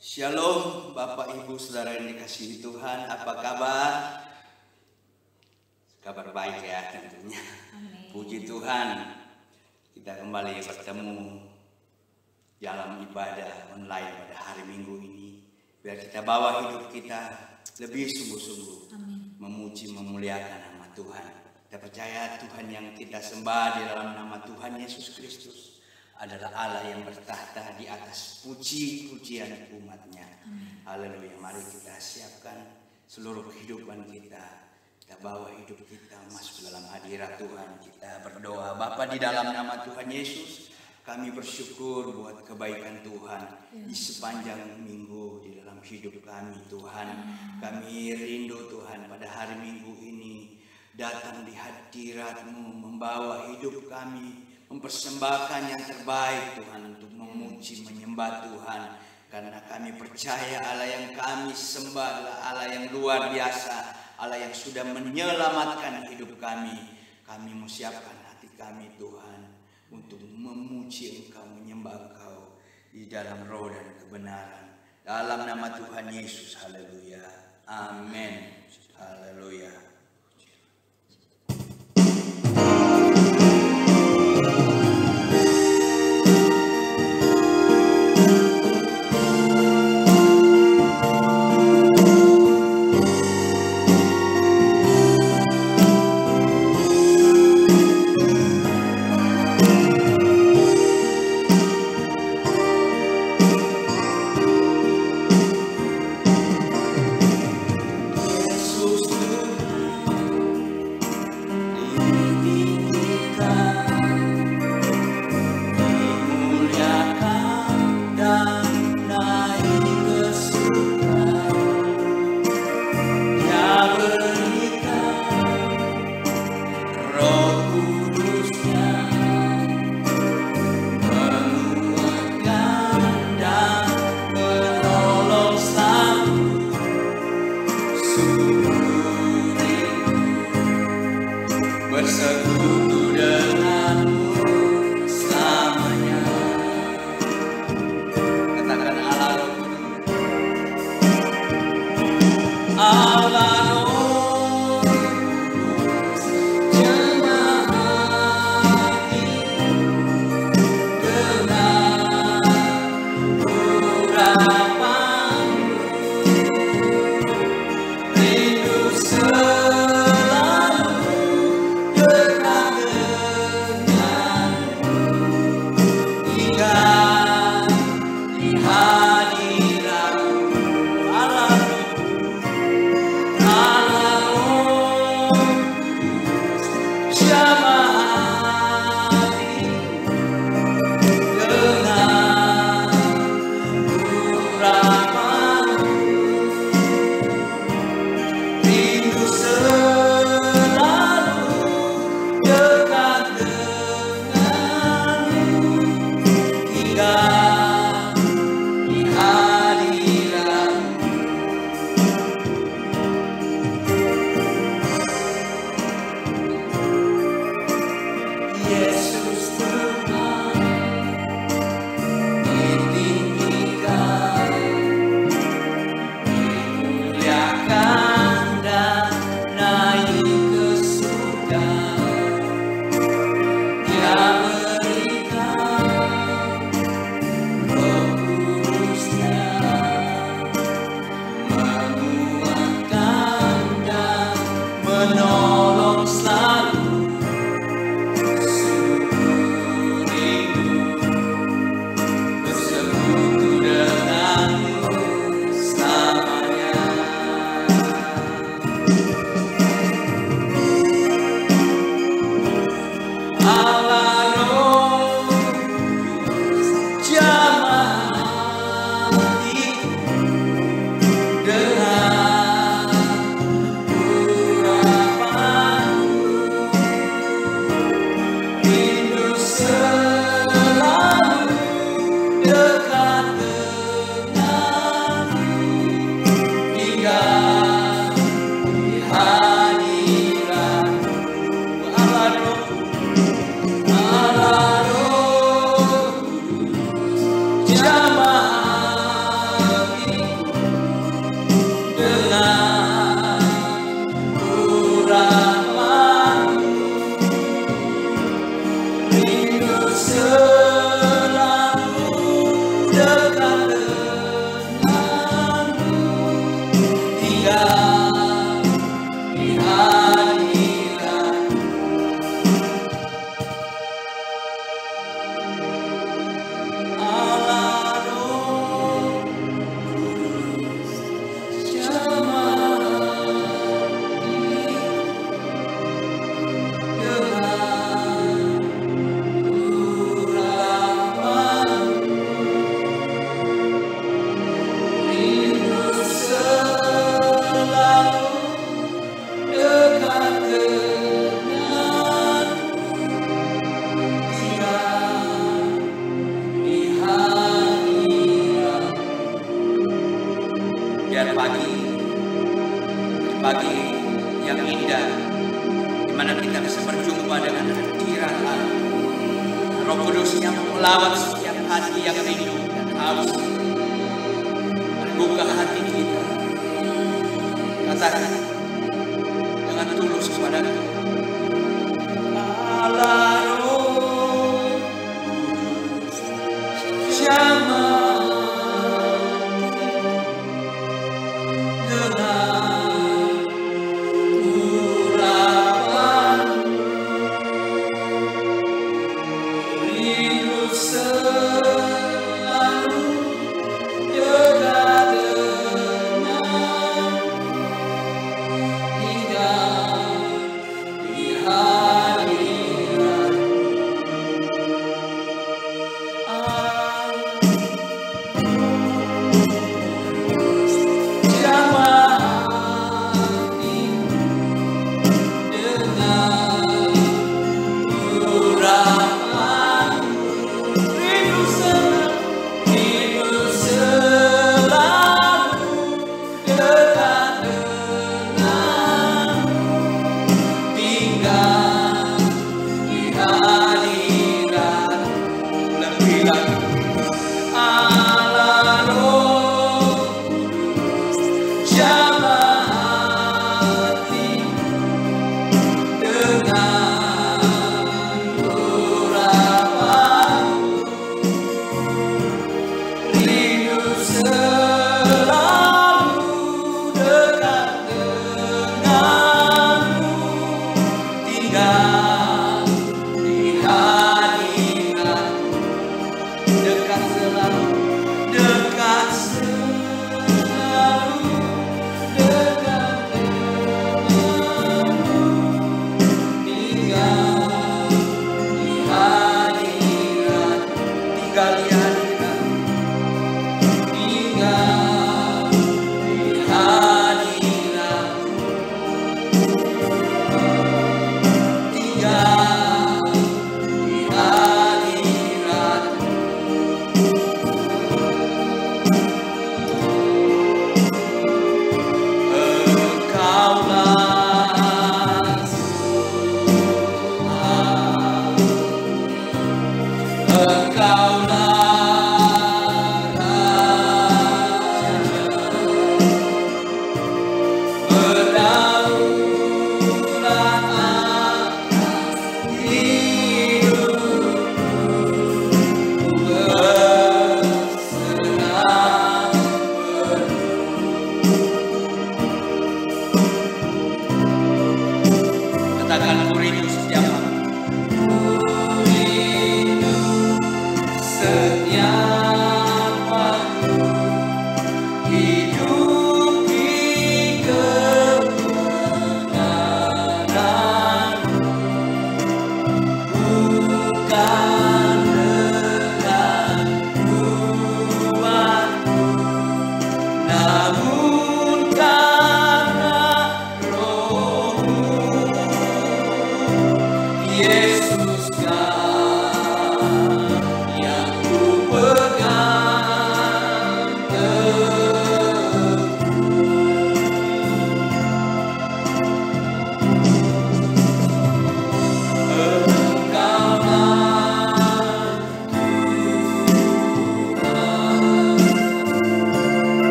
Shalom Bapak Ibu Saudara yang dikasihi Tuhan, apa kabar? Kabar baik ya tentunya. Amin. Puji Tuhan, kita kembali bertemu dalam ibadah online pada hari Minggu ini. Biar kita bawa hidup kita lebih sungguh-sungguh memuji memuliakan nama Tuhan. Kita percaya Tuhan yang kita sembah di dalam nama Tuhan Yesus Kristus adalah Allah yang bertahta di atas puji-pujian umatnya. Haleluya. Mari kita siapkan seluruh kehidupan kita. Kita bawa hidup kita masuk dalam hadirat Tuhan. Kita berdoa. Bapa, di dalam nama Tuhan Yesus, kami bersyukur buat kebaikan Tuhan di sepanjang minggu di dalam hidup kami Tuhan. Kami rindu Tuhan pada hari Minggu ini datang di hadirat-Mu, membawa hidup kami, mempersembahkan yang terbaik Tuhan untuk memuji, menyembah Tuhan. Karena kami percaya Allah yang kami sembah adalah Allah yang luar biasa, Allah yang sudah menyelamatkan hidup kami. Kami mau siapkan hati kami Tuhan untuk memuji Engkau, menyembah Engkau di dalam roh dan kebenaran. Dalam nama Tuhan Yesus, haleluya, amin, haleluya. Bersekutu denganmu selamanya. Katakan Allah Roh Kudus. Allah Roh Kudus, jemaah hati dengan urapanmu, rindu pagi yang indah, di mana kita bisa berjumpa dengan hadirat Allah. Roh Kudus yang melawat setiap hati yang rindu dan haus. Buka hati kita, katakan dengan tulus kepada Tuhan. Allah Roh Kudus, jamah dengan urapan rindu selalu dekat dengan tinggal di hadirat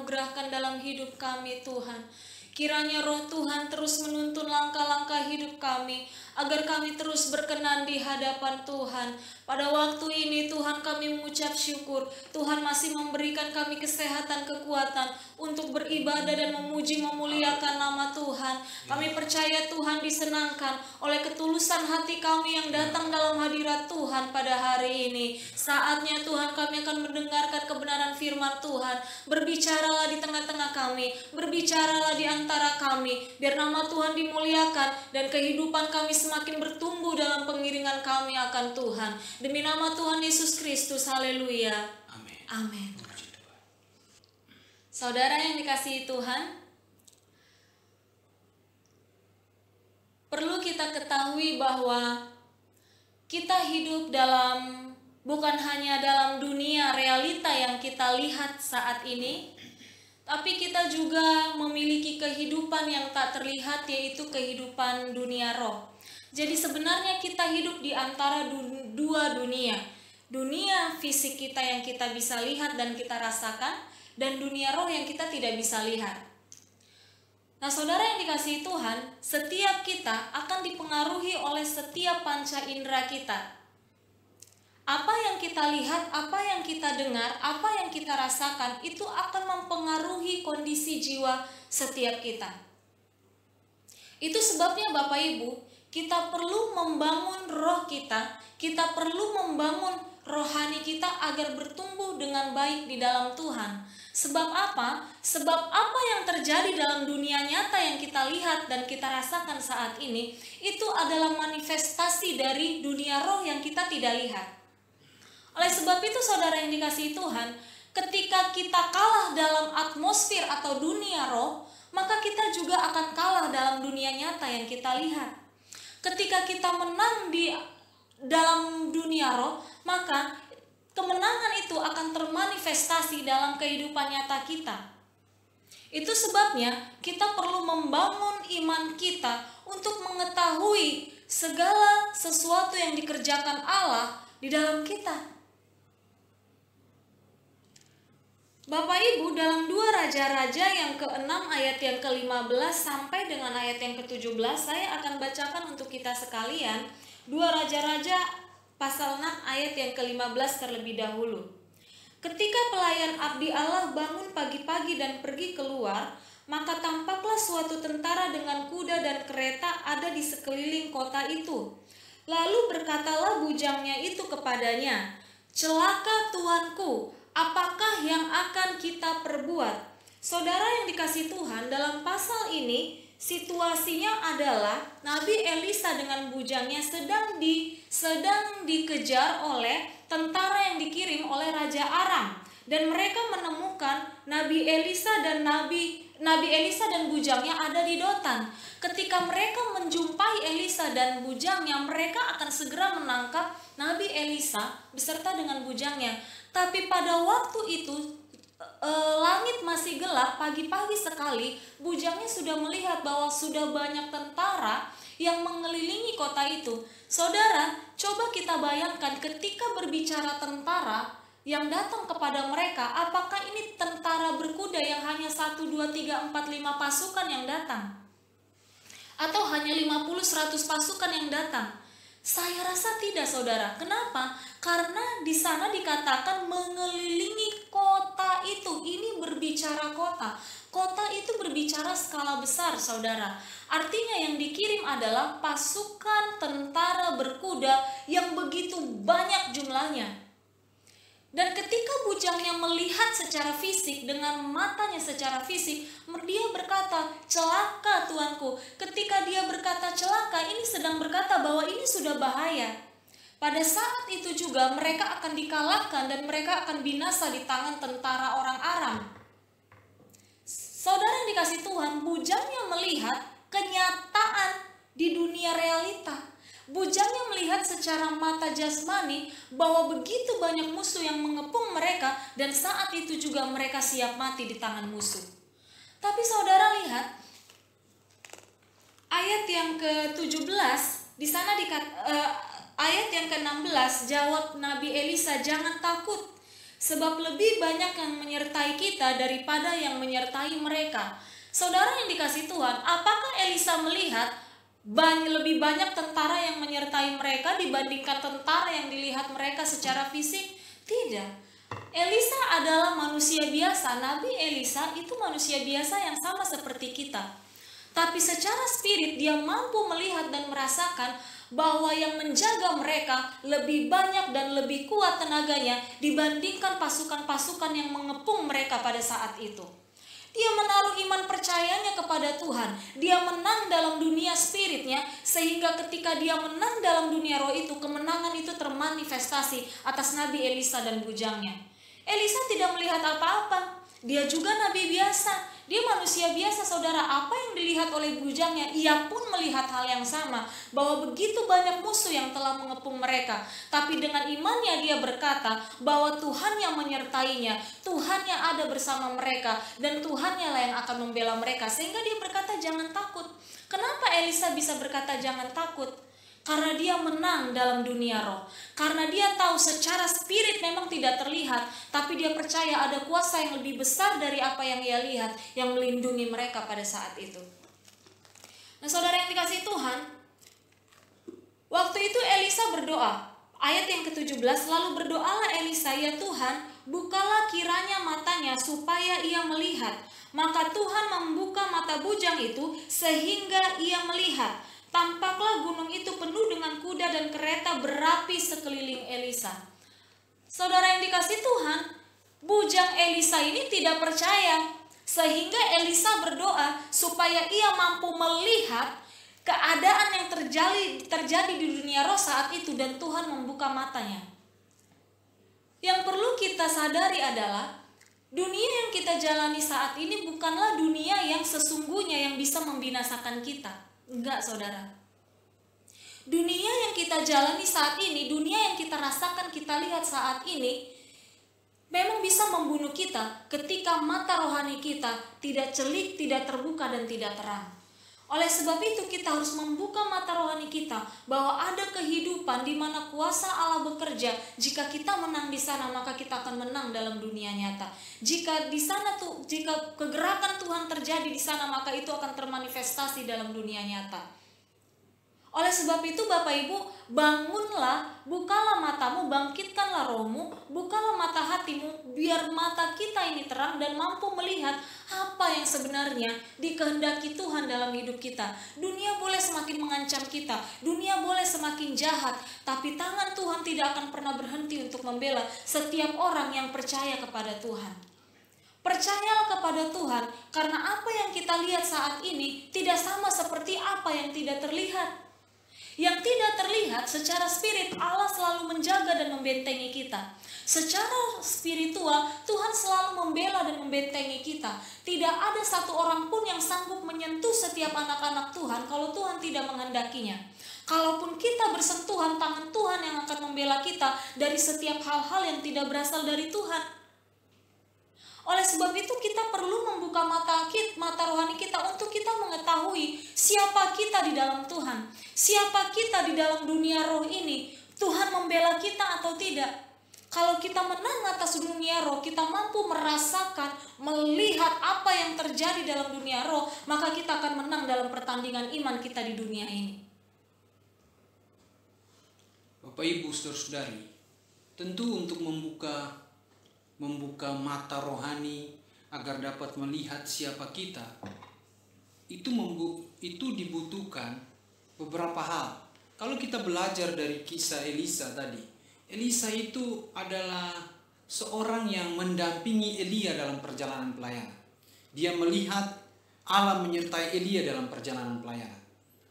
anugerahkan dalam hidup kami Tuhan. Kiranya roh Tuhan terus menuntun langkah-langkah hidup kami, agar kami terus berkenan di hadapan Tuhan. Pada waktu ini Tuhan kami mengucap syukur, Tuhan masih memberikan kami kesehatan, kekuatan untuk beribadah dan memuji memuliakan nama Tuhan. Kami percaya Tuhan disenangkan oleh ketulusan hati kami yang datang dalam hadirat Tuhan pada hari ini. Saatnya Tuhan kami akan mendengarkan kebenaran firman Tuhan. Berbicaralah di tengah-tengah kami, berbicaralah di antara kami, biar nama Tuhan dimuliakan dan kehidupan kami semakin bertumbuh dalam pengiringan kami akan Tuhan. Demi nama Tuhan Yesus Kristus, haleluya. Amin. Amin. Saudara yang dikasihi Tuhan, perlu kita ketahui bahwa kita hidup bukan hanya dalam dunia realita yang kita lihat saat ini, tapi kita juga memiliki kehidupan yang tak terlihat, yaitu kehidupan dunia roh. Jadi sebenarnya kita hidup di antara dua dunia. Dunia fisik kita yang kita bisa lihat dan kita rasakan, dan dunia roh yang kita tidak bisa lihat. Nah, saudara yang dikasihi Tuhan, setiap kita akan dipengaruhi oleh setiap panca indera kita. Apa yang kita lihat, apa yang kita dengar, apa yang kita rasakan, itu akan mempengaruhi kondisi jiwa setiap kita. Itu sebabnya Bapak Ibu, kita perlu membangun roh kita perlu membangun rohani kita agar bertumbuh dengan baik di dalam Tuhan. Sebab apa? Sebab apa yang terjadi dalam dunia nyata yang kita lihat dan kita rasakan saat ini, itu adalah manifestasi dari dunia roh yang kita tidak lihat. Oleh sebab itu saudara yang dikasihi Tuhan, ketika kita kalah dalam atmosfer atau dunia roh, maka kita juga akan kalah dalam dunia nyata yang kita lihat. Ketika kita menang di dalam dunia roh, maka kemenangan itu akan termanifestasi dalam kehidupan nyata kita. Itu sebabnya kita perlu membangun iman kita untuk mengetahui segala sesuatu yang dikerjakan Allah di dalam kita. Bapak Ibu, dalam 2 Raja-Raja yang ke-6 ayat yang ke-15 sampai dengan ayat yang ke-17, saya akan bacakan untuk kita sekalian 2 Raja-Raja pasal 6 ayat yang ke-15 terlebih dahulu. Ketika pelayan abdi Allah bangun pagi-pagi dan pergi keluar, maka tampaklah suatu tentara dengan kuda dan kereta ada di sekeliling kota itu. Lalu berkatalah bujangnya itu kepadanya, "Celaka tuanku, apakah yang akan kita perbuat?" Saudara yang dikasihi Tuhan, dalam pasal ini situasinya adalah Nabi Elisa dengan bujangnya sedang dikejar oleh tentara yang dikirim oleh Raja Aram, dan mereka menemukan Nabi Elisa dan bujangnya ada di Dotan. Ketika mereka menjumpai Elisa dan bujangnya, mereka akan segera menangkap Nabi Elisa beserta dengan bujangnya. Tapi pada waktu itu langit masih gelap, pagi-pagi sekali, bujangnya sudah melihat bahwa sudah banyak tentara yang mengelilingi kota itu. Saudara, coba kita bayangkan ketika berbicara tentara yang datang kepada mereka, apakah ini tentara berkuda yang hanya 1, 2, 3, 4, 5 pasukan yang datang? Atau hanya 50-100 pasukan yang datang? Saya rasa tidak, saudara. Kenapa? Karena di sana dikatakan mengelilingi kota itu. Ini berbicara kota. Kota itu berbicara skala besar, saudara. Artinya yang dikirim adalah pasukan tentara berkuda yang begitu banyak jumlahnya. Dan ketika bujangnya melihat secara fisik, dengan matanya secara fisik, dia berkata, "Celaka tuanku." Ketika dia berkata celaka, ini sedang berkata bahwa ini sudah bahaya. Pada saat itu juga mereka akan dikalahkan dan mereka akan binasa di tangan tentara orang Aram. Saudara yang dikasihi Tuhan, bujangnya melihat kenyataan di dunia realita. Bujangnya melihat secara mata jasmani bahwa begitu banyak musuh yang mengepung mereka, dan saat itu juga mereka siap mati di tangan musuh. Tapi saudara lihat ayat yang ke-17, di sana ayat yang ke-16, jawab Nabi Elisa, "Jangan takut, Sebab lebih banyak yang menyertai kita daripada yang menyertai mereka. Saudara yang dikasih Tuhan, apakah Elisa melihat lebih banyak tentara yang menyertai mereka dibandingkan tentara yang dilihat mereka secara fisik? Tidak. Elisa adalah manusia biasa. Nabi Elisa itu manusia biasa yang sama seperti kita. Tapi secara spirit dia mampu melihat dan merasakan bahwa yang menjaga mereka lebih banyak dan lebih kuat tenaganya dibandingkan pasukan-pasukan yang mengepung mereka pada saat itu. Dia menaruh iman percayanya kepada Tuhan. Dia menang dalam dunia spiritnya, sehingga ketika dia menang dalam dunia roh itu, kemenangan itu termanifestasi atas Nabi Elisa dan bujangnya. Elisa tidak melihat apa-apa. Dia juga nabi biasa. Dia manusia biasa, saudara. Apa yang dilihat oleh bujangnya, ia pun melihat hal yang sama, bahwa begitu banyak musuh yang telah mengepung mereka. Tapi dengan imannya dia berkata bahwa Tuhan yang menyertainya, Tuhan yang ada bersama mereka, dan Tuhannya lah yang akan membela mereka. Sehingga dia berkata jangan takut. Kenapa Elisa bisa berkata jangan takut? Karena dia menang dalam dunia roh. Karena dia tahu secara spirit memang tidak terlihat, tapi dia percaya ada kuasa yang lebih besar dari apa yang ia lihat, yang melindungi mereka pada saat itu. Nah, saudara yang dikasihi Tuhan, waktu itu Elisa berdoa. Ayat yang ke-17, lalu berdoalah Elisa, ya Tuhan, bukalah kiranya matanya supaya ia melihat. Maka Tuhan membuka mata bujang itu sehingga ia melihat. Tampaklah gunung itu penuh dengan kuda dan kereta berapi sekeliling Elisa. Saudara yang dikasihi Tuhan, bujang Elisa ini tidak percaya, sehingga Elisa berdoa supaya ia mampu melihat keadaan yang terjadi di dunia roh saat itu, dan Tuhan membuka matanya. Yang perlu kita sadari adalah dunia yang kita jalani saat ini bukanlah dunia yang sesungguhnya yang bisa membinasakan kita. Enggak, saudara. Dunia yang kita jalani saat ini, dunia yang kita rasakan, kita lihat saat ini, memang bisa membunuh kita ketika mata rohani kita tidak celik, tidak terbuka, dan tidak terang. Oleh sebab itu kita harus membuka mata rohani kita bahwa ada kehidupan di mana kuasa Allah bekerja. Jika kita menang di sana, maka kita akan menang dalam dunia nyata. Jika di sana jika kegerakan Tuhan terjadi di sana, maka itu akan termanifestasi dalam dunia nyata. Oleh sebab itu Bapak Ibu, bangunlah, bukalah matamu, bangkitkanlah rohmu, bukalah mata hatimu, biar mata kita ini terang dan mampu melihat apa yang sebenarnya dikehendaki Tuhan dalam hidup kita. Dunia boleh semakin mengancam kita, dunia boleh semakin jahat, tapi tangan Tuhan tidak akan pernah berhenti untuk membela setiap orang yang percaya kepada Tuhan. Percayalah kepada Tuhan, karena apa yang kita lihat saat ini tidak sama seperti apa yang tidak terlihat. Yang tidak terlihat secara spirit, Allah selalu menjaga dan membentengi kita. Secara spiritual, Tuhan selalu membela dan membentengi kita. Tidak ada satu orang pun yang sanggup menyentuh setiap anak-anak Tuhan kalau Tuhan tidak menghendakinya. Kalaupun kita bersentuhan, tangan Tuhan yang akan membela kita dari setiap hal-hal yang tidak berasal dari Tuhan. Oleh sebab itu kita perlu membuka mata rohani kita untuk kita mengetahui siapa kita di dalam Tuhan. Siapa kita di dalam dunia roh ini. Tuhan membela kita atau tidak. Kalau kita menang atas dunia roh, kita mampu merasakan, melihat apa yang terjadi dalam dunia roh, maka kita akan menang dalam pertandingan iman kita di dunia ini. Bapak Ibu saudara-saudari, tentu untuk membuka mata rohani agar dapat melihat siapa kita, itu dibutuhkan beberapa hal. Kalau kita belajar dari kisah Elisa tadi, Elisa itu adalah seorang yang mendampingi Elia dalam perjalanan pelayanan. Dia melihat Allah menyertai Elia dalam perjalanan pelayanan,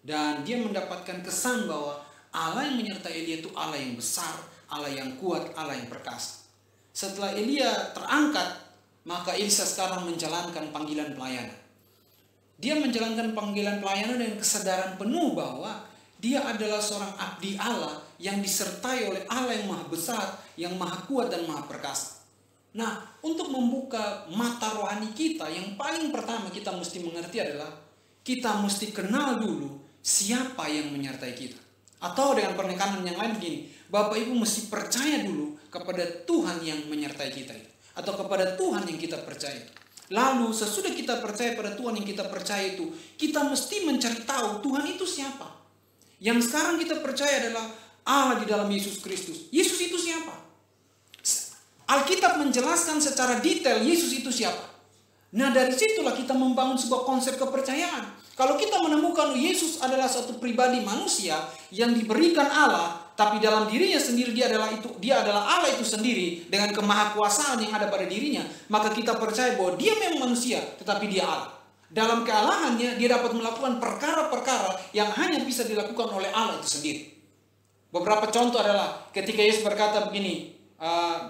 dan dia mendapatkan kesan bahwa Allah yang menyertai Elia itu Allah yang besar, Allah yang kuat, Allah yang perkasa. Setelah Elia terangkat, maka Elisa sekarang menjalankan panggilan pelayanan. Dia menjalankan panggilan pelayanan dengan kesadaran penuh bahwa dia adalah seorang abdi Allah yang disertai oleh Allah yang maha besar, yang maha kuat dan maha perkasa. Nah, untuk membuka mata rohani kita, yang paling pertama kita mesti mengerti adalah kita mesti kenal dulu siapa yang menyertai kita. Atau dengan penekanan yang lain begini, Bapak Ibu mesti percaya dulu kepada Tuhan yang menyertai kita itu, atau kepada Tuhan yang kita percaya itu. Lalu sesudah kita percaya pada Tuhan yang kita percaya itu, kita mesti mencari tahu Tuhan itu siapa. Yang sekarang kita percaya adalah Allah di dalam Yesus Kristus. Yesus itu siapa? Alkitab menjelaskan secara detail Yesus itu siapa. Nah, dari situlah kita membangun sebuah konsep kepercayaan. Kalau kita menemukan Yesus adalah suatu pribadi manusia yang diberikan Allah, tapi dalam dirinya sendiri dia adalah Allah itu sendiri dengan kemahakuasaan yang ada pada dirinya, maka kita percaya bahwa dia memang manusia, tetapi dia Allah. Dalam kealahannya dia dapat melakukan perkara-perkara yang hanya bisa dilakukan oleh Allah itu sendiri. Beberapa contoh adalah ketika Yesus berkata begini,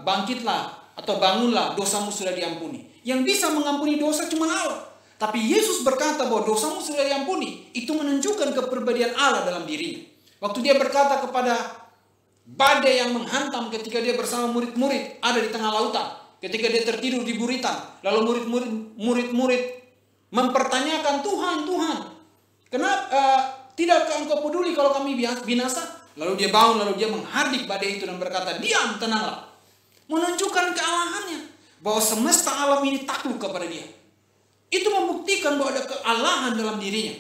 bangkitlah atau bangunlah, dosamu sudah diampuni. Yang bisa mengampuni dosa cuma Allah. Tapi Yesus berkata bahwa dosamu sudah diampuni. Itu menunjukkan kepribadian Allah dalam dirinya. Waktu dia berkata kepada badai yang menghantam ketika dia bersama murid-murid ada di tengah lautan. Ketika dia tertidur di buritan. Lalu murid-murid mempertanyakan, Tuhan, kenapa tidakkah engkau peduli kalau kami binasa? Lalu dia bangun, lalu dia menghardik badai itu dan berkata, diam, tenanglah. Menunjukkan kealahannya. Bahwa semesta alam ini takluk kepada dia. Itu membuktikan bahwa ada kealahan dalam dirinya.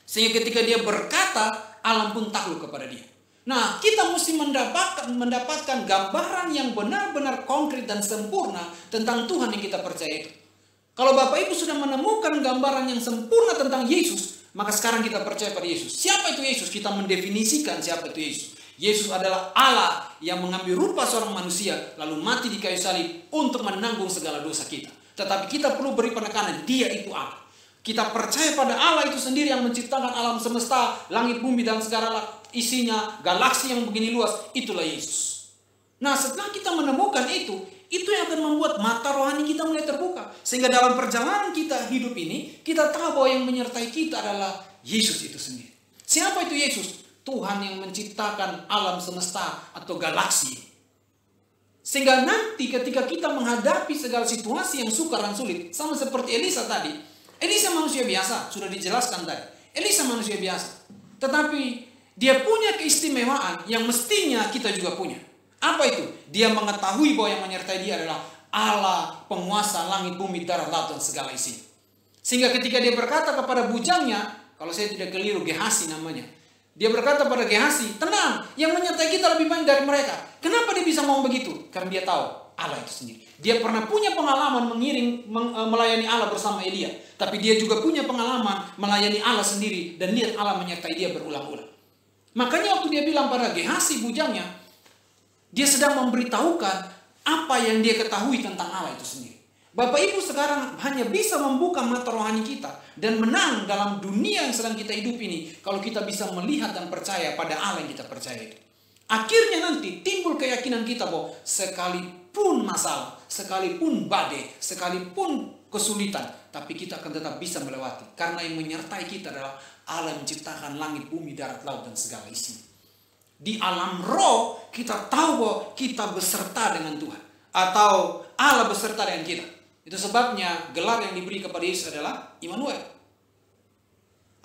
Sehingga ketika dia berkata, alam pun takluk kepada dia. Nah, kita mesti mendapatkan gambaran yang benar-benar konkret dan sempurna tentang Tuhan yang kita percaya itu. Kalau Bapak Ibu sudah menemukan gambaran yang sempurna tentang Yesus, maka sekarang kita percaya pada Yesus. Siapa itu Yesus? Kita mendefinisikan siapa itu Yesus. Yesus adalah Allah yang mengambil rupa seorang manusia, lalu mati di kayu salib untuk menanggung segala dosa kita. Tetapi kita perlu beri penekanan, dia itu Allah. Kita percaya pada Allah itu sendiri yang menciptakan alam semesta, langit bumi dan segala isinya, galaksi yang begini luas, itulah Yesus. Nah, setelah kita menemukan itu yang akan membuat mata rohani kita mulai terbuka. Sehingga dalam perjalanan kita hidup ini, kita tahu bahwa yang menyertai kita adalah Yesus itu sendiri. Siapa itu Yesus? Tuhan yang menciptakan alam semesta atau galaksi. Sehingga nanti ketika kita menghadapi segala situasi yang sukar dan sulit, sama seperti Elisa tadi. Elisa manusia biasa, sudah dijelaskan tadi. Elisa manusia biasa. Tetapi dia punya keistimewaan yang mestinya kita juga punya. Apa itu? Dia mengetahui bahwa yang menyertai dia adalah Allah, penguasa langit, bumi, darat, laut, dan segala isi. Sehingga ketika dia berkata kepada bujangnya, kalau saya tidak keliru, Gehasi namanya. Dia berkata pada Gehasi, tenang, yang menyertai kita lebih banyak dari mereka. Kenapa dia bisa ngomong begitu? Karena dia tahu Allah itu sendiri. Dia pernah punya pengalaman melayani Allah bersama Elia. Tapi dia juga punya pengalaman melayani Allah sendiri. Dan lihat Allah menyertai dia berulang-ulang. Makanya waktu dia bilang pada Gehasi bujangnya, dia sedang memberitahukan apa yang dia ketahui tentang Allah itu sendiri. Bapak Ibu sekarang hanya bisa membuka mata rohani kita dan menang dalam dunia yang sedang kita hidup ini kalau kita bisa melihat dan percaya pada Allah yang kita percaya itu. Akhirnya nanti timbul keyakinan kita bahwa sekalipun masalah, sekalipun badai, sekalipun kesulitan, tapi kita akan tetap bisa melewati. Karena yang menyertai kita adalah Allah yang menciptakan langit, bumi, darat, laut, dan segala isi. Di alam roh kita tahu bahwa kita beserta dengan Tuhan. Atau Allah beserta dengan kita. Itu sebabnya gelar yang diberi kepada Yesus adalah Immanuel.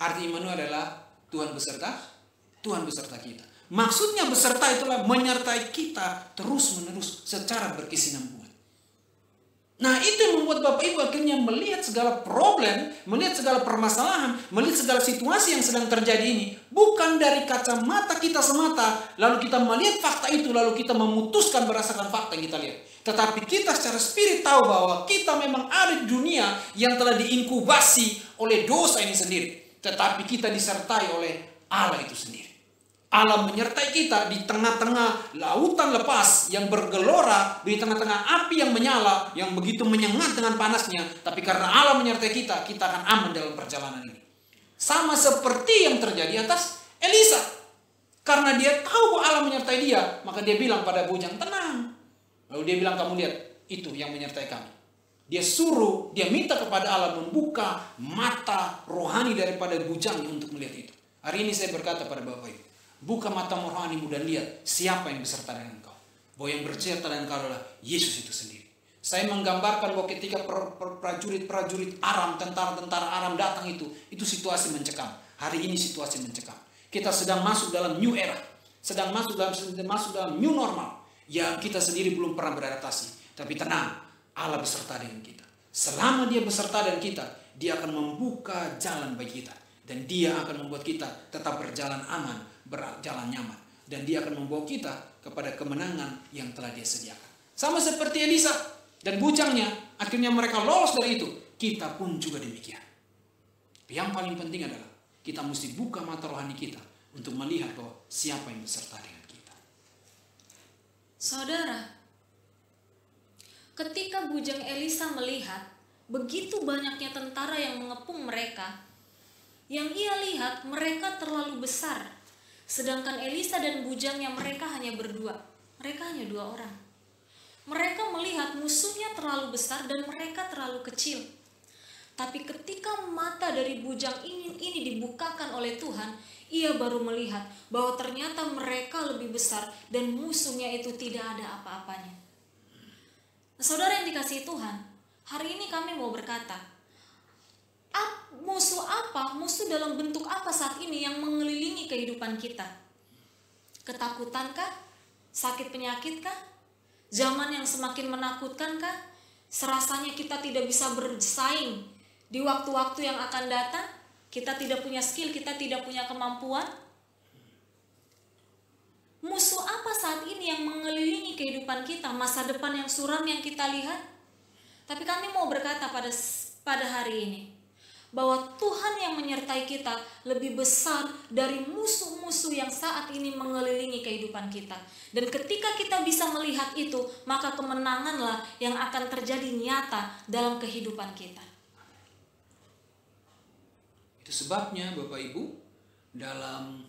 Arti Immanuel adalah Tuhan beserta kita. Maksudnya beserta itulah menyertai kita terus-menerus secara berkesinambungan. Nah, itu yang membuat Bapak Ibu akhirnya melihat segala problem, melihat segala permasalahan, melihat segala situasi yang sedang terjadi ini bukan dari kacamata kita semata, lalu kita melihat fakta itu, lalu kita memutuskan berdasarkan fakta yang kita lihat. Tetapi kita secara spirit tahu bahwa kita memang ada di dunia yang telah diinkubasi oleh dosa ini sendiri. Tetapi kita disertai oleh Allah itu sendiri. Allah menyertai kita di tengah-tengah lautan lepas yang bergelora, di tengah-tengah api yang menyala, yang begitu menyengat dengan panasnya. Tapi karena Allah menyertai kita, kita akan aman dalam perjalanan ini. Sama seperti yang terjadi atas Elisa. Karena dia tahu bahwa Allah menyertai dia, maka dia bilang pada bujang, tenang. Lalu dia bilang, kamu lihat, itu yang menyertai kami. Dia suruh, dia minta kepada Allah membuka mata rohani daripada bujangnya untuk melihat itu. Hari ini saya berkata pada Bapak Ibu, buka mata rohanimu dan lihat siapa yang beserta dengan engkau. Bahwa yang beserta dengan engkau adalah Yesus itu sendiri. Saya menggambarkan bahwa ketika prajurit Aram, tentara-tentara Aram datang itu situasi mencekam. Hari ini situasi mencekam. Kita sedang masuk dalam new era, sedang masuk dalam new normal yang kita sendiri belum pernah beradaptasi. Tapi tenang, Allah beserta dengan kita. Selama Dia beserta dengan kita, Dia akan membuka jalan bagi kita. Dan Dia akan membuat kita tetap berjalan aman, berjalan nyaman. Dan Dia akan membawa kita kepada kemenangan yang telah Dia sediakan. Sama seperti Elisa dan bujangnya, akhirnya mereka lolos dari itu. Kita pun juga demikian. Yang paling penting adalah kita mesti buka mata rohani kita untuk melihat bahwa siapa yang beserta dengan kita. Saudara, ketika bujang Elisa melihat begitu banyaknya tentara yang mengepung mereka, yang ia lihat mereka terlalu besar, sedangkan Elisa dan bujangnya mereka hanya berdua. Mereka hanya 2 orang. Mereka melihat musuhnya terlalu besar dan mereka terlalu kecil. Tapi ketika mata dari bujang ini dibukakan oleh Tuhan, ia baru melihat bahwa ternyata mereka lebih besar dan musuhnya itu tidak ada apa-apanya. Nah, saudara yang dikasihi Tuhan, hari ini kami mau berkata, musuh dalam bentuk apa saat ini yang mengelilingi kehidupan kita? Ketakutankah? Sakit penyakitkah? Zaman yang semakin menakutkankah? Serasanya kita tidak bisa bersaing di waktu-waktu yang akan datang? Kita tidak punya skill, kita tidak punya kemampuan. Musuh apa saat ini yang mengelilingi kehidupan kita? Masa depan yang suram yang kita lihat? Tapi kami mau berkata pada hari ini, bahwa Tuhan yang menyertai kita lebih besar dari musuh-musuh yang saat ini mengelilingi kehidupan kita. Dan ketika kita bisa melihat itu, maka kemenanganlah yang akan terjadi nyata dalam kehidupan kita. Itu sebabnya Bapak Ibu, dalam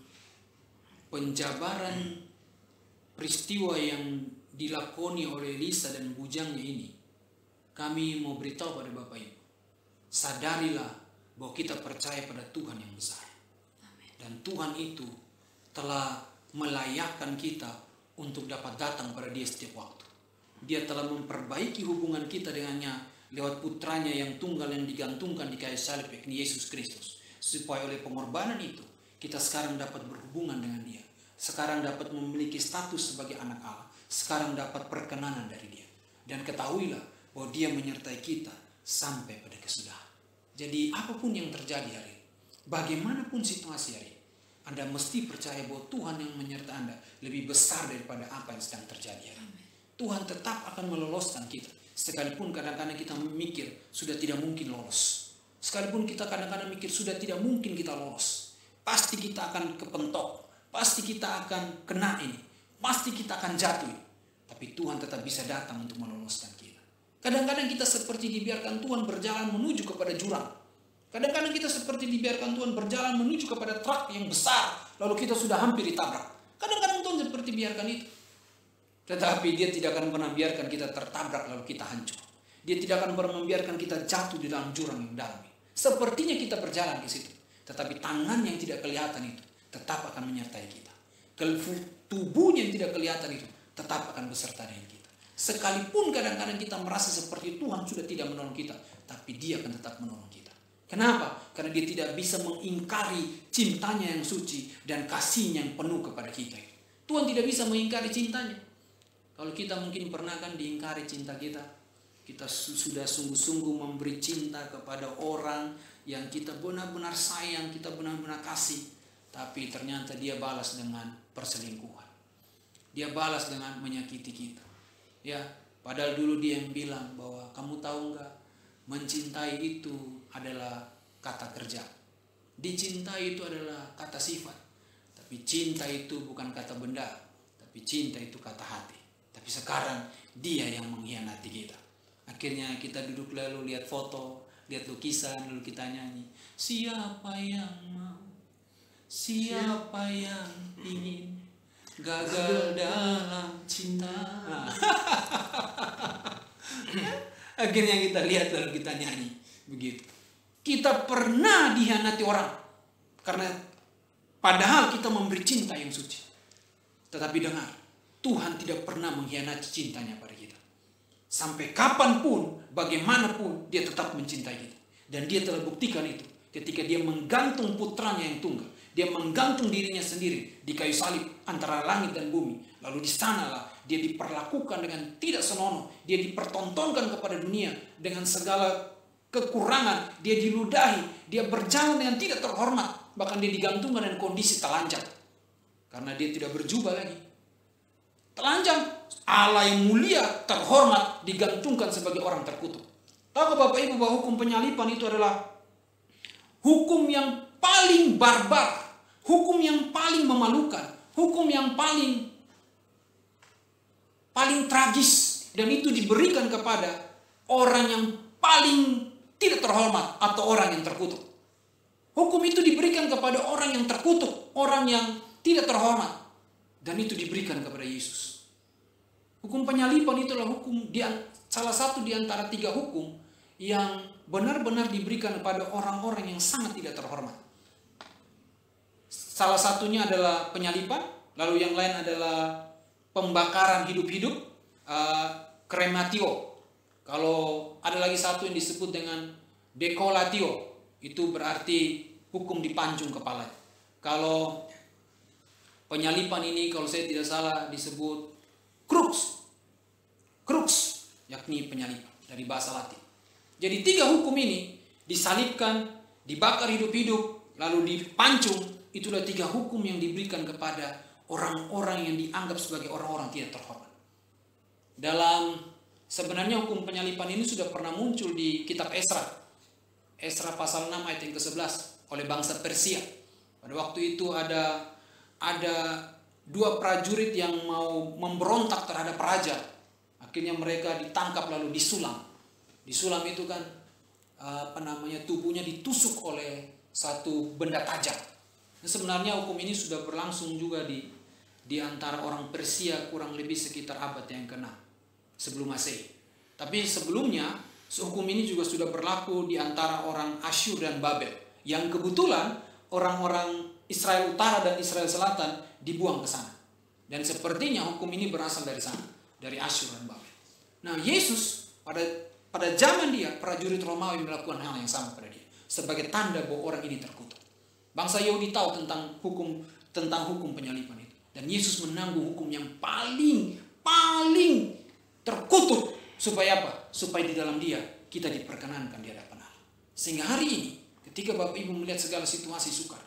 penjabaran peristiwa yang dilakoni oleh Elisa dan bujangnya ini, kami mau beritahu pada Bapak Ibu, sadarilah bahwa kita percaya pada Tuhan yang besar. Dan Tuhan itu telah melayakkan kita untuk dapat datang pada Dia setiap waktu. Dia telah memperbaiki hubungan kita dengannya lewat putranya yang tunggal yang digantungkan di kayu salib, yakni Yesus Kristus. Supaya oleh pengorbanan itu kita sekarang dapat berhubungan dengan Dia. Sekarang dapat memiliki status sebagai anak Allah. Sekarang dapat perkenanan dari Dia. Dan ketahuilah bahwa Dia menyertai kita sampai pada kesudahan. Jadi apapun yang terjadi hari ini, bagaimanapun situasi hari ini, Anda mesti percaya bahwa Tuhan yang menyertai Anda lebih besar daripada apa yang sedang terjadi hari ini. Tuhan tetap akan meloloskan kita. Sekalipun kadang-kadang kita memikir sudah tidak mungkin lolos. Sekalipun kita kadang-kadang mikir sudah tidak mungkin kita lolos. Pasti kita akan kepentok. Pasti kita akan kena ini. Pasti kita akan jatuh. Tapi Tuhan tetap bisa datang untuk meloloskan kita. Kadang-kadang kita seperti dibiarkan Tuhan berjalan menuju kepada jurang. Kadang-kadang kita seperti dibiarkan Tuhan berjalan menuju kepada truk yang besar. Lalu kita sudah hampir ditabrak. Kadang-kadang Tuhan seperti biarkan itu. Tetapi Dia tidak akan pernah biarkan kita tertabrak lalu kita hancur. Dia tidak akan pernah membiarkan kita jatuh di dalam jurang yang dalam. Sepertinya kita berjalan ke situ, tetapi tangan yang tidak kelihatan itu tetap akan menyertai kita. Tubuhnya yang tidak kelihatan itu tetap akan beserta dengan kita. Sekalipun kadang-kadang kita merasa seperti Tuhan sudah tidak menolong kita, tapi Dia akan tetap menolong kita. Kenapa? Karena Dia tidak bisa mengingkari cintanya yang suci dan kasihnya yang penuh kepada kita. Tuhan tidak bisa mengingkari cintanya. Kalau kita mungkin pernah kan diingkari cinta kita. Kita sudah sungguh-sungguh memberi cinta kepada orang yang kita benar-benar sayang, kita benar-benar kasih. Tapi ternyata dia balas dengan perselingkuhan. Dia balas dengan menyakiti kita. Ya, padahal dulu dia yang bilang bahwa kamu tahu enggak, mencintai itu adalah kata kerja. Dicintai itu adalah kata sifat. Tapi cinta itu bukan kata benda, tapi cinta itu kata hati. Tapi sekarang dia yang mengkhianati kita. Akhirnya kita duduk lalu lihat foto, lihat lukisan, lalu kita nyanyi. Siapa yang mau, siapa yang ingin gagal dalam cinta. Akhirnya kita lihat lalu kita nyanyi. Begitu. Kita pernah dikhianati orang. Karena padahal kita memberi cinta yang suci. Tetapi dengar, Tuhan tidak pernah mengkhianati cintanya pada kita. Sampai kapanpun, bagaimanapun, Dia tetap mencintai kita. Dan Dia telah buktikan itu ketika Dia menggantung putranya yang tunggal. Dia menggantung dirinya sendiri di kayu salib antara langit dan bumi. Lalu di sanalah dia diperlakukan dengan tidak senonoh. Dia dipertontonkan kepada dunia dengan segala kekurangan. Dia diludahi. Dia berjalan dengan tidak terhormat. Bahkan dia digantungkan dengan kondisi telanjang. Karena dia tidak berjubah lagi. Telanjang. Allah yang mulia, terhormat, digantungkan sebagai orang terkutuk. Tahu Bapak Ibu bahwa hukum penyalipan itu adalah hukum yang paling barbar. Hukum yang paling memalukan. Hukum yang paling tragis. Dan itu diberikan kepada orang yang paling tidak terhormat atau orang yang terkutuk. Hukum itu diberikan kepada orang yang terkutuk, orang yang tidak terhormat. Dan itu diberikan kepada Yesus. Hukum penyalipan itulah hukum, salah satu di antara 3 hukum yang benar-benar diberikan kepada orang-orang yang sangat tidak terhormat. Salah satunya adalah penyalipan, lalu yang lain adalah pembakaran hidup-hidup, krematio. Kalau ada lagi satu yang disebut dengan decolatio, itu berarti hukum dipancung kepala. Kalau penyalipan ini kalau saya tidak salah disebut crux, yakni penyalipan dari bahasa Latin. Jadi 3 hukum ini disalibkan, dibakar hidup-hidup, lalu dipancung. Itulah 3 hukum yang diberikan kepada orang-orang yang dianggap sebagai orang-orang tidak terhormat. Sebenarnya hukum penyalipan ini sudah pernah muncul di kitab Esra. Esra pasal 6 ayat yang ke-11 oleh bangsa Persia. Pada waktu itu ada 2 prajurit yang mau memberontak terhadap raja. Akhirnya mereka ditangkap lalu disulam. Disulam itu kan tubuhnya ditusuk oleh satu benda tajam. Nah, sebenarnya hukum ini sudah berlangsung juga di antara orang Persia kurang lebih sekitar abad yang ke-6 sebelum Masehi. Tapi sebelumnya hukum ini juga sudah berlaku di antara orang Asyur dan Babel. Yang kebetulan orang-orang Israel Utara dan Israel Selatan dibuang ke sana. Dan sepertinya hukum ini berasal dari sana, dari Asyur dan Babel. Nah, Yesus pada zaman dia, prajurit Romawi melakukan hal yang sama pada dia sebagai tanda bahwa orang ini terkutuk. Bangsa Yahudi tahu tentang hukum penyalipan itu. Dan Yesus menanggung hukum yang paling terkutuk. Supaya apa? Supaya di dalam dia kita diperkenankan di hadapan Allah. Sehingga hari ini ketika Bapak Ibu melihat segala situasi sukar,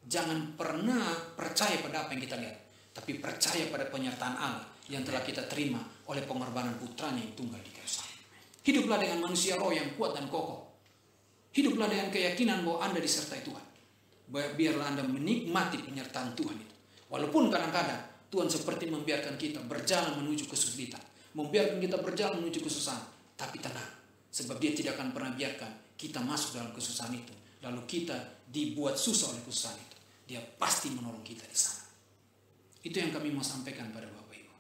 jangan pernah percaya pada apa yang kita lihat, tapi percaya pada penyertaan Allah yang telah kita terima oleh pengorbanan putranya yang tunggal di kayu salib. Hiduplah dengan manusia roh yang kuat dan kokoh. Hiduplah dengan keyakinan bahwa Anda disertai Tuhan. Biarlah Anda menikmati penyertaan Tuhan itu. Walaupun kadang-kadang Tuhan seperti membiarkan kita berjalan menuju kesulitan, membiarkan kita berjalan menuju kesusahan, tapi tenang, sebab Dia tidak akan pernah biarkan kita masuk dalam kesusahan itu, lalu kita dibuat susah oleh kesusahan itu. Dia pasti menolong kita di sana. Itu yang kami mau sampaikan pada Bapak Ibu.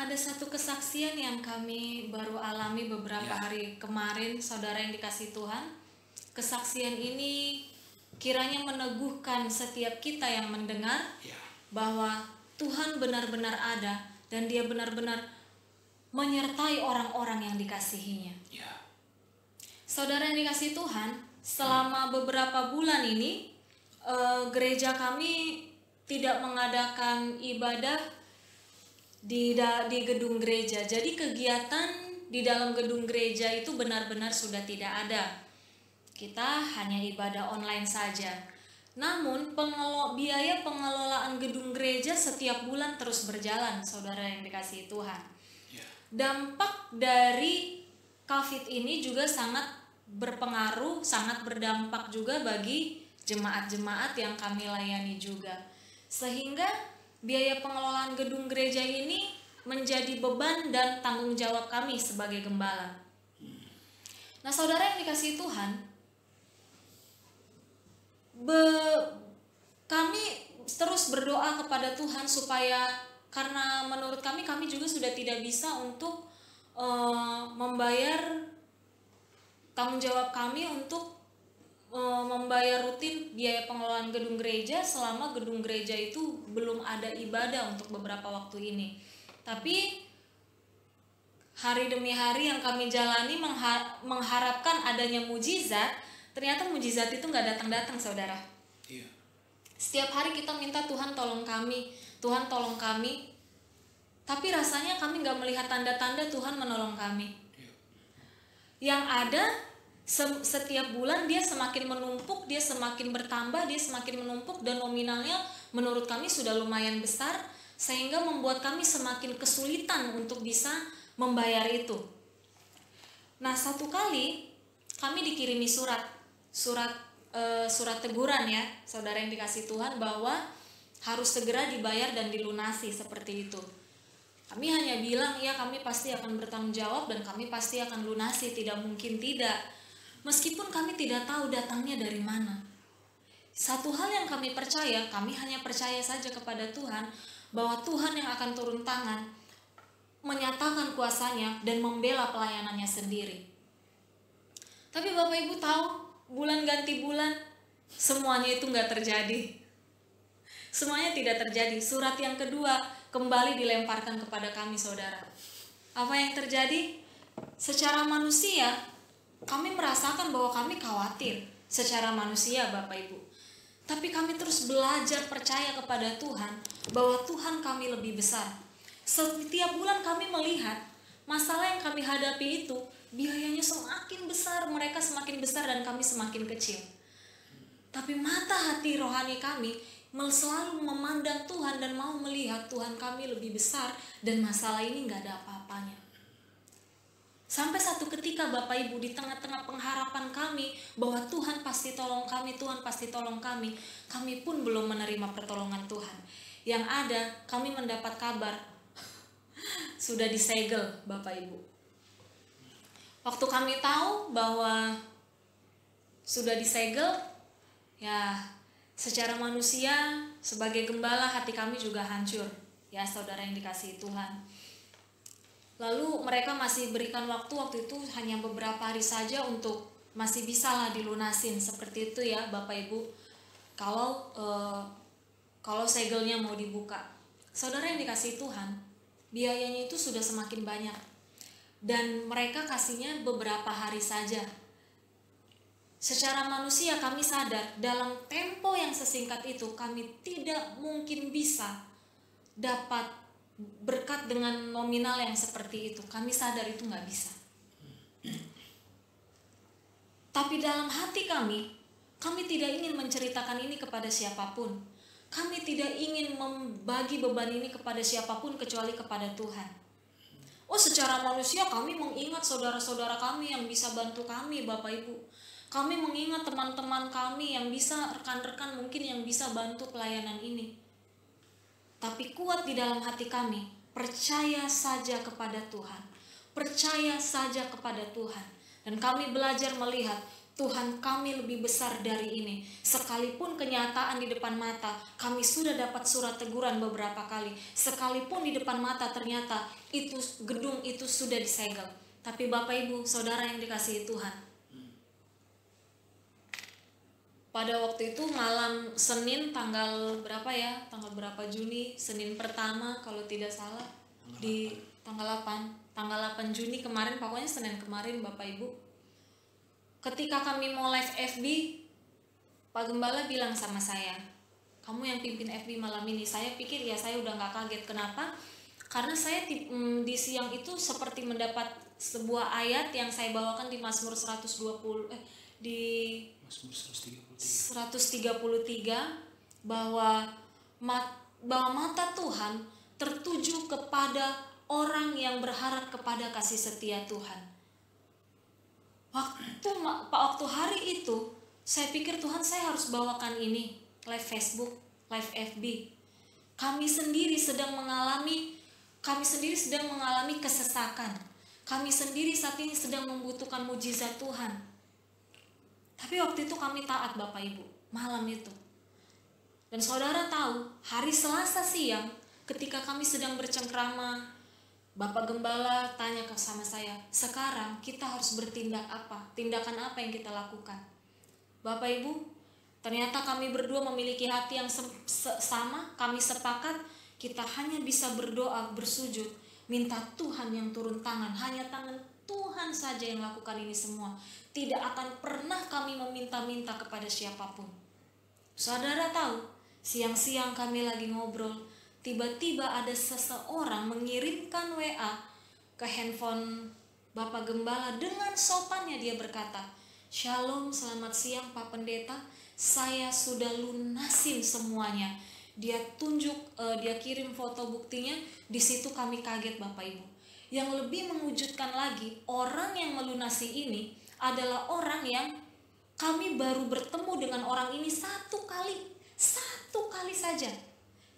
Ada satu kesaksian yang kami baru alami beberapa hari kemarin, saudara yang dikasihi Tuhan. Kesaksian ini kiranya meneguhkan setiap kita yang mendengar bahwa Tuhan benar-benar ada dan Dia benar-benar menyertai orang-orang yang dikasihinya. Saudara yang dikasihi Tuhan, selama beberapa bulan ini gereja kami tidak mengadakan ibadah di gedung gereja. Jadi kegiatan di dalam gedung gereja itu benar-benar sudah tidak ada. Kita hanya ibadah online saja. Namun biaya pengelolaan gedung gereja setiap bulan terus berjalan, saudara yang dikasihi Tuhan. Dampak dari COVID ini juga sangat berpengaruh, sangat berdampak juga bagi jemaat-jemaat yang kami layani juga. Sehingga biaya pengelolaan gedung gereja ini menjadi beban dan tanggung jawab kami sebagai gembala. Nah, saudara yang dikasihi Tuhan, kami terus berdoa kepada Tuhan supaya, karena menurut kami juga sudah tidak bisa untuk membayar tanggung jawab kami untuk membayar rutin biaya pengelolaan gedung gereja selama gedung gereja itu belum ada ibadah untuk beberapa waktu ini. Tapi hari demi hari yang kami jalani mengharapkan adanya mujizat, ternyata mujizat itu nggak datang-datang, saudara. Setiap hari kita minta Tuhan tolong kami, Tuhan tolong kami. Tapi rasanya kami gak melihat tanda-tanda Tuhan menolong kami. Yang ada setiap bulan dia semakin menumpuk, dia semakin bertambah, dia semakin menumpuk, dan nominalnya menurut kami sudah lumayan besar, sehingga membuat kami semakin kesulitan untuk bisa membayar itu. Nah, satu kali kami dikirimi surat teguran ya, saudara yang dikasih Tuhan, bahwa harus segera dibayar dan dilunasi seperti itu. Kami hanya bilang, ya kami pasti akan bertanggung jawab dan kami pasti akan lunasi, tidak mungkin tidak. Meskipun kami tidak tahu datangnya dari mana. Satu hal yang kami percaya, kami hanya percaya saja kepada Tuhan, bahwa Tuhan yang akan turun tangan, menyatakan kuasanya dan membela pelayanannya sendiri. Tapi Bapak Ibu tahu, bulan ganti bulan, semuanya itu nggak terjadi. Semuanya tidak terjadi. Surat yang kedua kembali dilemparkan kepada kami, saudara. Apa yang terjadi? Secara manusia, kami merasakan bahwa kami khawatir. Secara manusia, Bapak Ibu. Tapi kami terus belajar percaya kepada Tuhan, bahwa Tuhan kami lebih besar. Setiap bulan kami melihat masalah yang kami hadapi itu, biayanya semakin besar, mereka semakin besar dan kami semakin kecil. Tapi mata hati rohani kami selalu memandang Tuhan dan mau melihat Tuhan kami lebih besar dan masalah ini gak ada apa-apanya. Sampai satu ketika Bapak Ibu, di tengah-tengah pengharapan kami bahwa Tuhan pasti tolong kami, Tuhan pasti tolong kami pun belum menerima pertolongan Tuhan. Yang ada kami mendapat kabar sudah disegel, Bapak Ibu. Waktu kami tahu bahwa sudah disegel, ya secara manusia sebagai gembala hati kami juga hancur, ya saudara yang dikasihi Tuhan. Lalu mereka masih berikan waktu itu hanya beberapa hari saja untuk masih bisalah dilunasin seperti itu ya Bapak Ibu. Kalau segelnya mau dibuka, saudara yang dikasihi Tuhan, biayanya itu sudah semakin banyak. Dan mereka kasihnya beberapa hari saja. Secara manusia kami sadar dalam tempo yang sesingkat itu kami tidak mungkin bisa dapat berkat dengan nominal yang seperti itu. Kami sadar itu nggak bisa. Tapi dalam hati kami tidak ingin menceritakan ini kepada siapapun. Kami tidak ingin membagi beban ini kepada siapapun kecuali kepada Tuhan. Oh, secara manusia kami mengingat saudara-saudara kami yang bisa bantu kami, Bapak Ibu. Kami mengingat teman-teman kami yang bisa, rekan-rekan mungkin yang bisa bantu pelayanan ini. Tapi kuat di dalam hati kami, percaya saja kepada Tuhan. Percaya saja kepada Tuhan. Dan kami belajar melihat Tuhan kami lebih besar dari ini. Sekalipun kenyataan di depan mata, kami sudah dapat surat teguran beberapa kali. Sekalipun di depan mata ternyata itu gedung itu sudah disegel. Tapi Bapak Ibu, saudara yang dikasihi Tuhan, pada waktu itu malam Senin tanggal berapa ya? Tanggal berapa Juni? Senin pertama kalau tidak salah. Di tanggal 8 Juni kemarin, pokoknya Senin kemarin Bapak Ibu. Ketika kami mau live FB, Pak Gembala bilang sama saya, kamu yang pimpin FB malam ini. Saya pikir ya saya udah gak kaget. Kenapa? Karena saya di siang itu seperti mendapat sebuah ayat yang saya bawakan di Mazmur 133 bahwa mata Tuhan tertuju kepada orang yang berharap kepada kasih setia Tuhan. Waktu hari itu saya pikir Tuhan, saya harus bawakan ini live Facebook, live FB. Kami sendiri sedang mengalami kesesakan. Kami sendiri saat ini sedang membutuhkan mujizat Tuhan. Tapi waktu itu kami taat Bapak Ibu, malam itu. Dan saudara tahu, hari Selasa siang ketika kami sedang bercengkrama, Bapak Gembala tanya sama saya, sekarang kita harus bertindak apa? Tindakan apa yang kita lakukan? Bapak Ibu, ternyata kami berdua memiliki hati yang sama, kami sepakat, kita hanya bisa berdoa, bersujud, minta Tuhan yang turun tangan. Hanya tangan Tuhan saja yang lakukan ini semua. Tidak akan pernah kami meminta-minta kepada siapapun. Saudara tahu, Siang-siang kami lagi ngobrol, tiba-tiba ada seseorang mengirimkan WA ke handphone Bapak Gembala. Dengan sopannya dia berkata, "Shalom, selamat siang Pak Pendeta, saya sudah lunasin semuanya." Dia tunjuk, dia kirim foto buktinya. Di situ kami kaget Bapak Ibu. Yang lebih mengejutkan lagi, orang yang melunasi ini adalah orang yang kami baru bertemu dengan orang ini satu kali saja.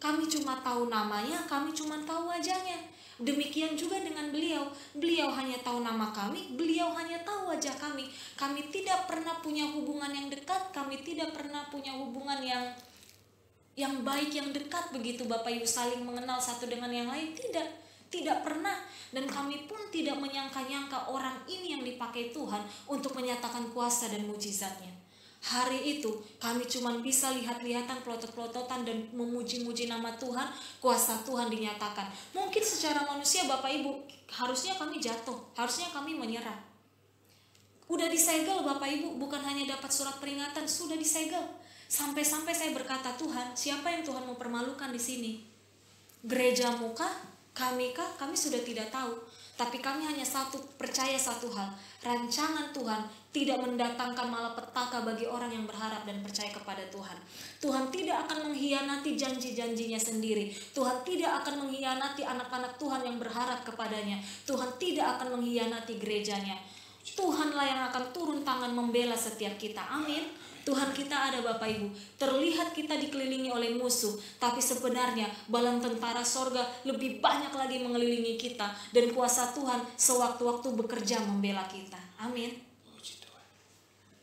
Kami cuma tahu namanya, kami cuma tahu wajahnya. Demikian juga dengan beliau. Beliau hanya tahu nama kami, beliau hanya tahu wajah kami. Kami tidak pernah punya hubungan yang dekat, kami tidak pernah punya hubungan yang baik, yang dekat begitu Bapak Ibu, saling mengenal satu dengan yang lain. Tidak pernah. Dan kami pun tidak menyangka-nyangka orang ini yang dipakai Tuhan untuk menyatakan kuasa dan mujizatnya. Hari itu kami cuma bisa lihat-lihatan, pelotot-pelototan, dan memuji-muji nama Tuhan. Kuasa Tuhan dinyatakan. Mungkin secara manusia Bapak Ibu, harusnya kami jatuh, harusnya kami menyerah. Udah disegel Bapak Ibu, bukan hanya dapat surat peringatan, sudah disegel. Sampai-sampai saya berkata, Tuhan, siapa yang Tuhan mau permalukan di sini? Gerejamu kah? Kami kah? Kami sudah tidak tahu. Tapi kami hanya percaya satu hal. Rancangan Tuhan tidak mendatangkan malapetaka bagi orang yang berharap dan percaya kepada Tuhan. Tuhan tidak akan mengkhianati janji-janjinya sendiri. Tuhan tidak akan mengkhianati anak-anak Tuhan yang berharap kepadanya. Tuhan tidak akan mengkhianati gerejanya. Tuhanlah yang akan turun tangan membela setiap kita. Amin. Tuhan kita ada Bapak Ibu. Terlihat kita dikelilingi oleh musuh, tapi sebenarnya bala tentara sorga lebih banyak lagi mengelilingi kita. Dan kuasa Tuhan sewaktu-waktu bekerja membela kita. Amin. Puji Tuhan.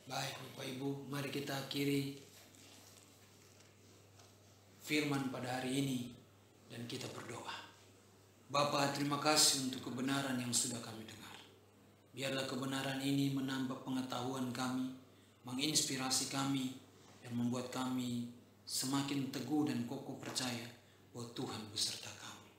Baik Bapak Ibu, mari kita akhiri firman pada hari ini dan kita berdoa. Bapa, terima kasih untuk kebenaran yang sudah kami dengar. Biarlah kebenaran ini menambah pengetahuan kami, menginspirasi kami, dan membuat kami semakin teguh dan kokoh percaya bahwa Tuhan beserta kami.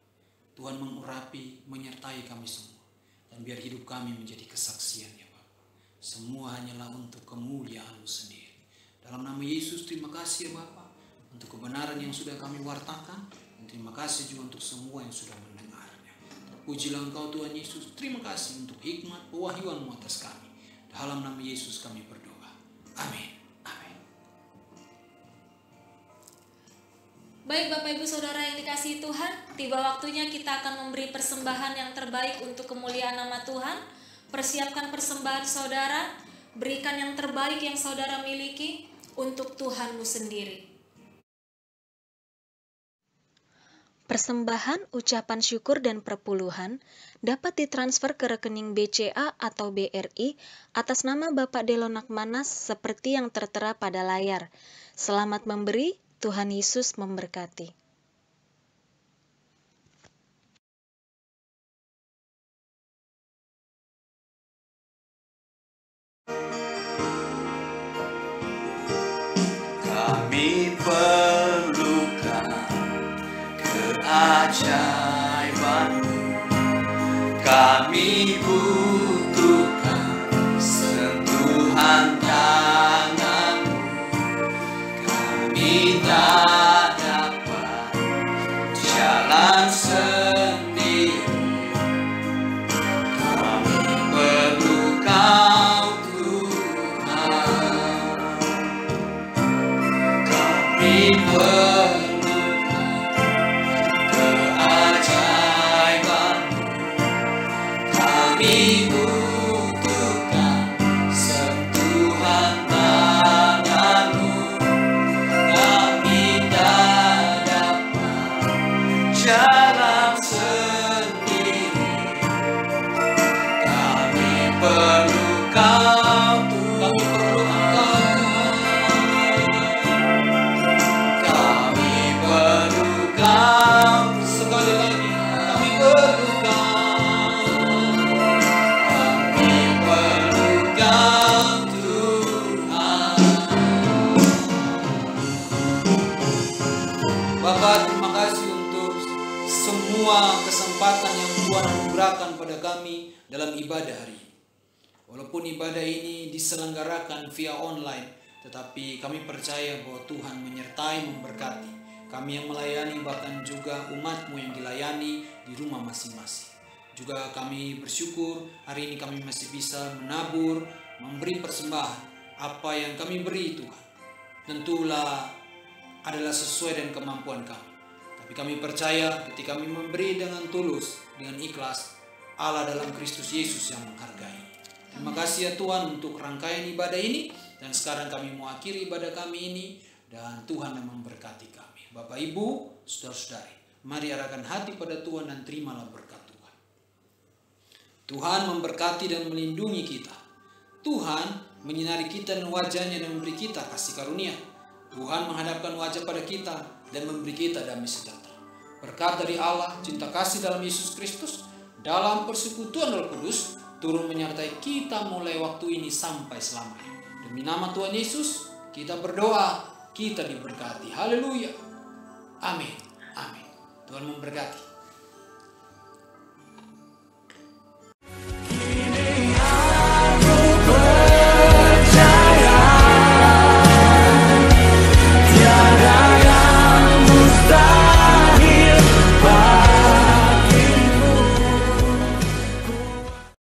Tuhan mengurapi, menyertai kami semua. Dan biar hidup kami menjadi kesaksian ya Bapa. Semua hanyalah untuk kemuliaan-Mu sendiri. Dalam nama Yesus, terima kasih ya Bapa untuk kebenaran yang sudah kami wartakan. Dan terima kasih juga untuk semua yang sudah mendengarnya. Pujilah Engkau Tuhan Yesus. Terima kasih untuk hikmat pewahyuan-Mu atas kami. Dalam nama Yesus kami berdoa. Amin. Amin. Baik Bapak Ibu Saudara yang dikasihi Tuhan, tiba waktunya kita akan memberi persembahan yang terbaik untuk kemuliaan nama Tuhan. Persiapkan persembahan saudara, berikan yang terbaik yang saudara miliki untuk Tuhan-Mu sendiri. Persembahan, ucapan syukur, dan perpuluhan dapat ditransfer ke rekening BCA atau BRI atas nama Bapak Delonak Manas seperti yang tertera pada layar. Selamat memberi, Tuhan Yesus memberkati. Kami perlukan keajaiban-Mu, kami butuhkan sentuhan tangan-Mu, kami tak dapat jalan sendiri, kami perlu Kau Tuhan, kami kami butuhkan sentuhan tangan-Mu, kami tak dapat jalan sendiri, kami perlu Kau Tuhan, kami perlu Kau sekali lagi, kami perlu Kau. Bapak, terima kasih untuk semua kesempatan yang Tuhan anugerahkan pada kami dalam ibadah hari ini. Walaupun ibadah ini diselenggarakan via online, tetapi kami percaya bahwa Tuhan menyertai, memberkati. kami yang melayani, bahkan juga umat-Mu yang dilayani di rumah masing-masing. Juga kami bersyukur hari ini kami masih bisa menabur, memberi persembahan. Apa yang kami beri Tuhan tentulah adalah sesuai dengan kemampuan kami. Tapi kami percaya ketika kami memberi dengan tulus, dengan ikhlas, Allah dalam Kristus Yesus yang menghargai. Terima kasih ya Tuhan untuk rangkaian ibadah ini. Dan sekarang kami mau akhiri ibadah kami ini. Dan Tuhan yang memberkati kami. Bapak, Ibu, saudara-saudari, mari arahkan hati pada Tuhan dan terimalah berkat Tuhan. Tuhan memberkati dan melindungi kita. Tuhan menyinari kita dan wajahnya dan memberi kita kasih karunia. Tuhan menghadapkan wajah pada kita dan memberi kita damai sejahtera. Berkat dari Allah, cinta kasih dalam Yesus Kristus, dalam persekutuan Roh Kudus, turun menyertai kita mulai waktu ini sampai selamanya. Demi nama Tuhan Yesus, kita berdoa, kita diberkati. Haleluya. Amin. Amin. Tuhan memberkati.